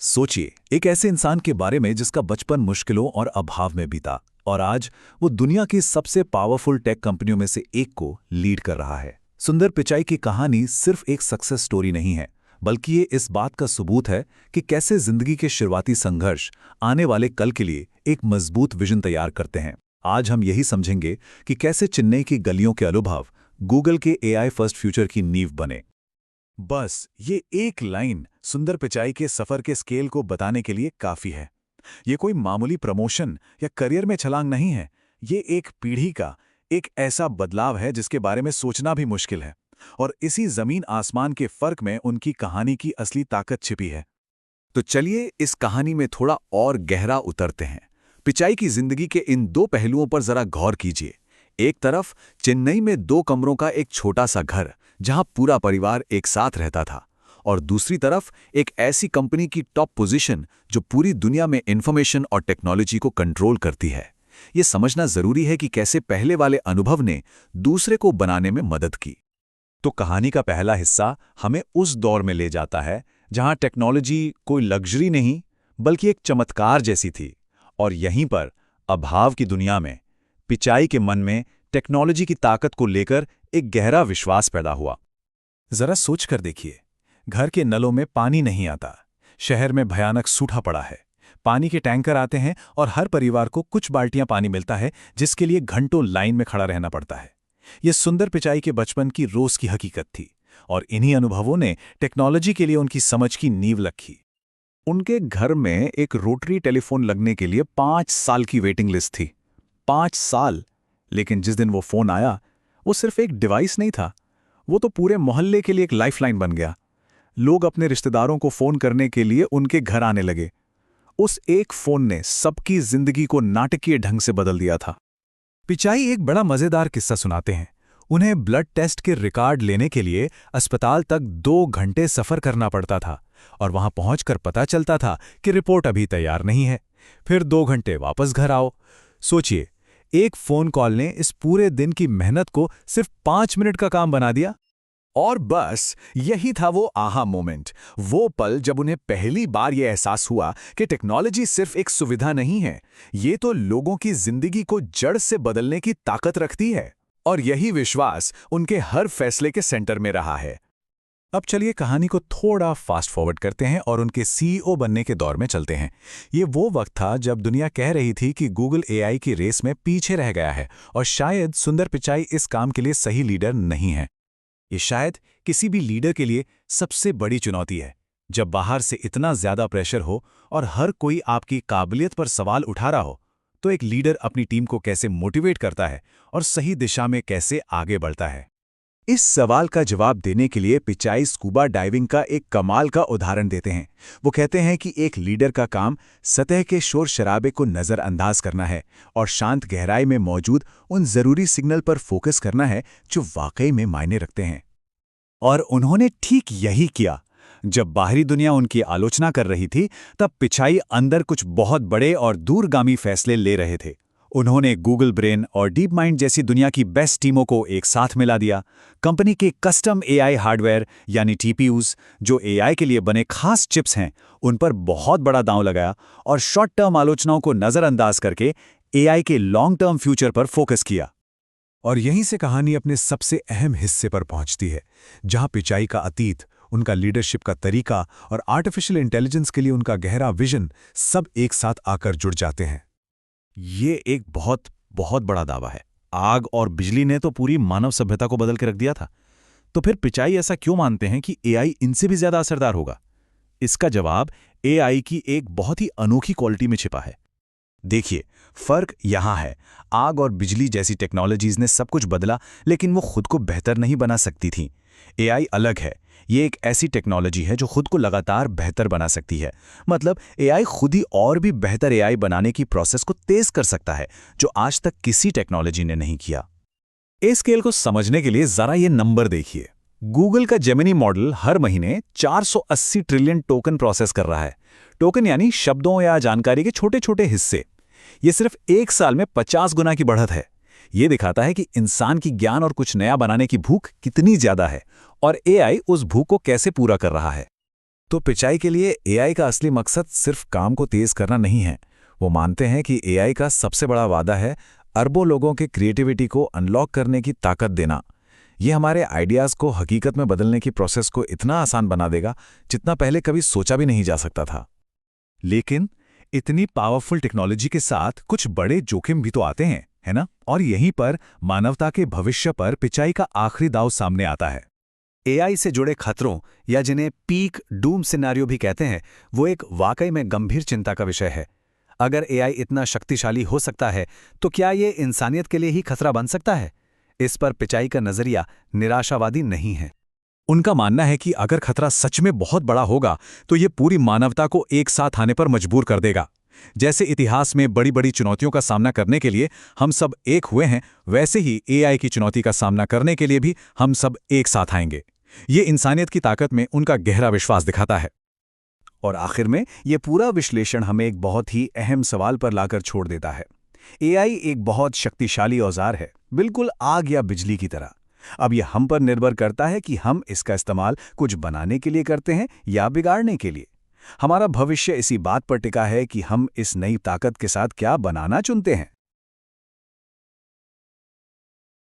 सोचिए, एक ऐसे इंसान के बारे में जिसका बचपन मुश्किलों और अभाव में बीता और आज वो दुनिया की सबसे पावरफुल टेक कंपनियों में से एक को लीड कर रहा है। सुंदर पिचाई की कहानी सिर्फ एक सक्सेस स्टोरी नहीं है, बल्कि ये इस बात का सबूत है कि कैसे जिंदगी के शुरुआती संघर्ष आने वाले कल के लिए एक मजबूत विजन तैयार करते हैं। आज हम यही समझेंगे कि कैसे चेन्नई की गलियों के अनुभव गूगल के एआई फर्स्ट फ्यूचर की नींव बने। बस ये एक लाइन सुंदर पिचाई के सफर के स्केल को बताने के लिए काफी है। ये कोई मामूली प्रमोशन या करियर में छलांग नहीं है। ये एक पीढ़ी का एक ऐसा बदलाव है जिसके बारे में सोचना भी मुश्किल है। और इसी जमीन आसमान के फर्क में उनकी कहानी की असली ताकत छिपी है। तो चलिए इस कहानी में थोड़ा और गहरा उतरते हैं। पिचाई की जिंदगी के इन दो पहलुओं पर जरा गौर कीजिए। एक तरफ चेन्नई में 2 कमरों का एक छोटा सा घर जहां पूरा परिवार एक साथ रहता था, और दूसरी तरफ एक ऐसी कंपनी की टॉप पोजीशन जो पूरी दुनिया में इंफॉर्मेशन और टेक्नोलॉजी को कंट्रोल करती है। ये समझना जरूरी है कि कैसे पहले वाले अनुभव ने दूसरे को बनाने में मदद की। तो कहानी का पहला हिस्सा हमें उस दौर में ले जाता है जहां टेक्नोलॉजी कोई लग्जरी नहीं बल्कि एक चमत्कार जैसी थी, और यहीं पर अभाव की दुनिया में पिचाई के मन में टेक्नोलॉजी की ताकत को लेकर एक गहरा विश्वास पैदा हुआ। जरा सोच कर देखिए, घर के नलों में पानी नहीं आता, शहर में भयानक सूखा पड़ा है, पानी के टैंकर आते हैं और हर परिवार को कुछ बाल्टियां पानी मिलता है जिसके लिए घंटों लाइन में खड़ा रहना पड़ता है। यह सुंदर पिचाई के बचपन की रोज की हकीकत थी, और इन्हीं अनुभवों ने टेक्नोलॉजी के लिए उनकी समझ की नींव रखी। उनके घर में एक रोटरी टेलीफोन लगने के लिए 5 साल की वेटिंग लिस्ट थी। 5 साल! लेकिन जिस दिन वो फोन आया, वो सिर्फ एक डिवाइस नहीं था, वो तो पूरे मोहल्ले के लिए एक लाइफलाइन बन गया। लोग अपने रिश्तेदारों को फोन करने के लिए उनके घर आने लगे। उस एक फोन ने सबकी जिंदगी को नाटकीय ढंग से बदल दिया था। पिचाई एक बड़ा मजेदार किस्सा सुनाते हैं। उन्हें ब्लड टेस्ट के रिकॉर्ड लेने के लिए अस्पताल तक 2 घंटे सफर करना पड़ता था, और वहां पहुंचकर पता चलता था कि रिपोर्ट अभी तैयार नहीं है। फिर 2 घंटे वापस घर आओ। सोचिए, एक फोन कॉल ने इस पूरे दिन की मेहनत को सिर्फ 5 मिनट का काम बना दिया। और बस यही था वो आहा मोमेंट, वो पल जब उन्हें पहली बार ये एहसास हुआ कि टेक्नोलॉजी सिर्फ एक सुविधा नहीं है, ये तो लोगों की जिंदगी को जड़ से बदलने की ताकत रखती है। और यही विश्वास उनके हर फैसले के सेंटर में रहा है। अब चलिए कहानी को थोड़ा फास्ट फॉरवर्ड करते हैं और उनके सीईओ बनने के दौर में चलते हैं। ये वो वक्त था जब दुनिया कह रही थी कि गूगल एआई की रेस में पीछे रह गया है, और शायद सुंदर पिचाई इस काम के लिए सही लीडर नहीं है। ये शायद किसी भी लीडर के लिए सबसे बड़ी चुनौती है, जब बाहर से इतना ज्यादा प्रेशर हो और हर कोई आपकी काबिलियत पर सवाल उठा रहा हो। तो एक लीडर अपनी टीम को कैसे मोटिवेट करता है और सही दिशा में कैसे आगे बढ़ता है? इस सवाल का जवाब देने के लिए पिचाई स्कूबा डाइविंग का एक कमाल का उदाहरण देते हैं। वो कहते हैं कि एक लीडर का काम सतह के शोर शराबे को नज़रअंदाज करना है और शांत गहराई में मौजूद उन ज़रूरी सिग्नल पर फोकस करना है जो वाकई में मायने रखते हैं। और उन्होंने ठीक यही किया। जब बाहरी दुनिया उनकी आलोचना कर रही थी, तब पिचाई अंदर कुछ बहुत बड़े और दूरगामी फैसले ले रहे थे। उन्होंने गूगल ब्रेन और डीप माइंड जैसी दुनिया की बेस्ट टीमों को एक साथ मिला दिया। कंपनी के कस्टम एआई हार्डवेयर यानी टीपीयूज, जो एआई के लिए बने खास चिप्स हैं, उन पर बहुत बड़ा दांव लगाया और शॉर्ट टर्म आलोचनाओं को नज़रअंदाज करके एआई के लॉन्ग टर्म फ्यूचर पर फोकस किया। और यहीं से कहानी अपने सबसे अहम हिस्से पर पहुंचती है, जहां पिचाई का अतीत, उनका लीडरशिप का तरीका और आर्टिफिशियल इंटेलिजेंस के लिए उनका गहरा विजन सब एक साथ आकर जुड़ जाते हैं। ये एक बहुत बहुत बड़ा दावा है। आग और बिजली ने तो पूरी मानव सभ्यता को बदल के रख दिया था। तो फिर पिचाई ऐसा क्यों मानते हैं कि एआई इनसे भी ज्यादा असरदार होगा? इसका जवाब एआई की एक बहुत ही अनोखी क्वालिटी में छिपा है। देखिए, फर्क यहां है, आग और बिजली जैसी टेक्नोलॉजीज ने सब कुछ बदला, लेकिन वो खुद को बेहतर नहीं बना सकती थी। एआई अलग है। ये एक ऐसी टेक्नोलॉजी है जो खुद को लगातार बेहतर बना सकती है। मतलब एआई खुद ही और भी बेहतर एआई बनाने की प्रोसेस को तेज कर सकता है, जो आज तक किसी टेक्नोलॉजी ने नहीं किया। इस स्केल को समझने के लिए जरा ये नंबर देखिए। गूगल का जेमिनी मॉडल हर महीने 480 ट्रिलियन टोकन प्रोसेस कर रहा है। टोकन यानी शब्दों या जानकारी के छोटे छोटे हिस्से। ये सिर्फ 1 साल में 50 गुना की बढ़त है। ये दिखाता है कि इंसान की ज्ञान और कुछ नया बनाने की भूख कितनी ज्यादा है, और एआई उस भूख को कैसे पूरा कर रहा है। तो पिचाई के लिए एआई का असली मकसद सिर्फ काम को तेज करना नहीं है। वो मानते हैं कि एआई का सबसे बड़ा वादा है अरबों लोगों के क्रिएटिविटी को अनलॉक करने की ताकत देना। ये हमारे आइडियाज़ को हकीकत में बदलने की प्रोसेस को इतना आसान बना देगा जितना पहले कभी सोचा भी नहीं जा सकता था। लेकिन इतनी पावरफुल टेक्नोलॉजी के साथ कुछ बड़े जोखिम भी तो आते हैं, है ना? और यहीं पर मानवता के भविष्य पर पिचाई का आखिरी दांव सामने आता है। एआई से जुड़े खतरों, या जिन्हें पीक डूम सिनेरियो भी कहते हैं, वो एक वाकई में गंभीर चिंता का विषय है। अगर एआई इतना शक्तिशाली हो सकता है, तो क्या ये इंसानियत के लिए ही खतरा बन सकता है? इस पर पिचाई का नजरिया निराशावादी नहीं है। उनका मानना है कि अगर खतरा सच में बहुत बड़ा होगा तो ये पूरी मानवता को एक साथ आने पर मजबूर कर देगा। जैसे इतिहास में बड़ी बड़ी चुनौतियों का सामना करने के लिए हम सब एक हुए हैं, वैसे ही एआई की चुनौती का सामना करने के लिए भी हम सब एक साथ आएंगे। ये इंसानियत की ताकत में उनका गहरा विश्वास दिखाता है। और आखिर में ये पूरा विश्लेषण हमें एक बहुत ही अहम सवाल पर लाकर छोड़ देता है। एआई एक बहुत शक्तिशाली औजार है, बिल्कुल आग या बिजली की तरह। अब यह हम पर निर्भर करता है कि हम इसका इस्तेमाल कुछ बनाने के लिए करते हैं या बिगाड़ने के लिए। हमारा भविष्य इसी बात पर टिका है कि हम इस नई ताकत के साथ क्या बनाना चुनते हैं।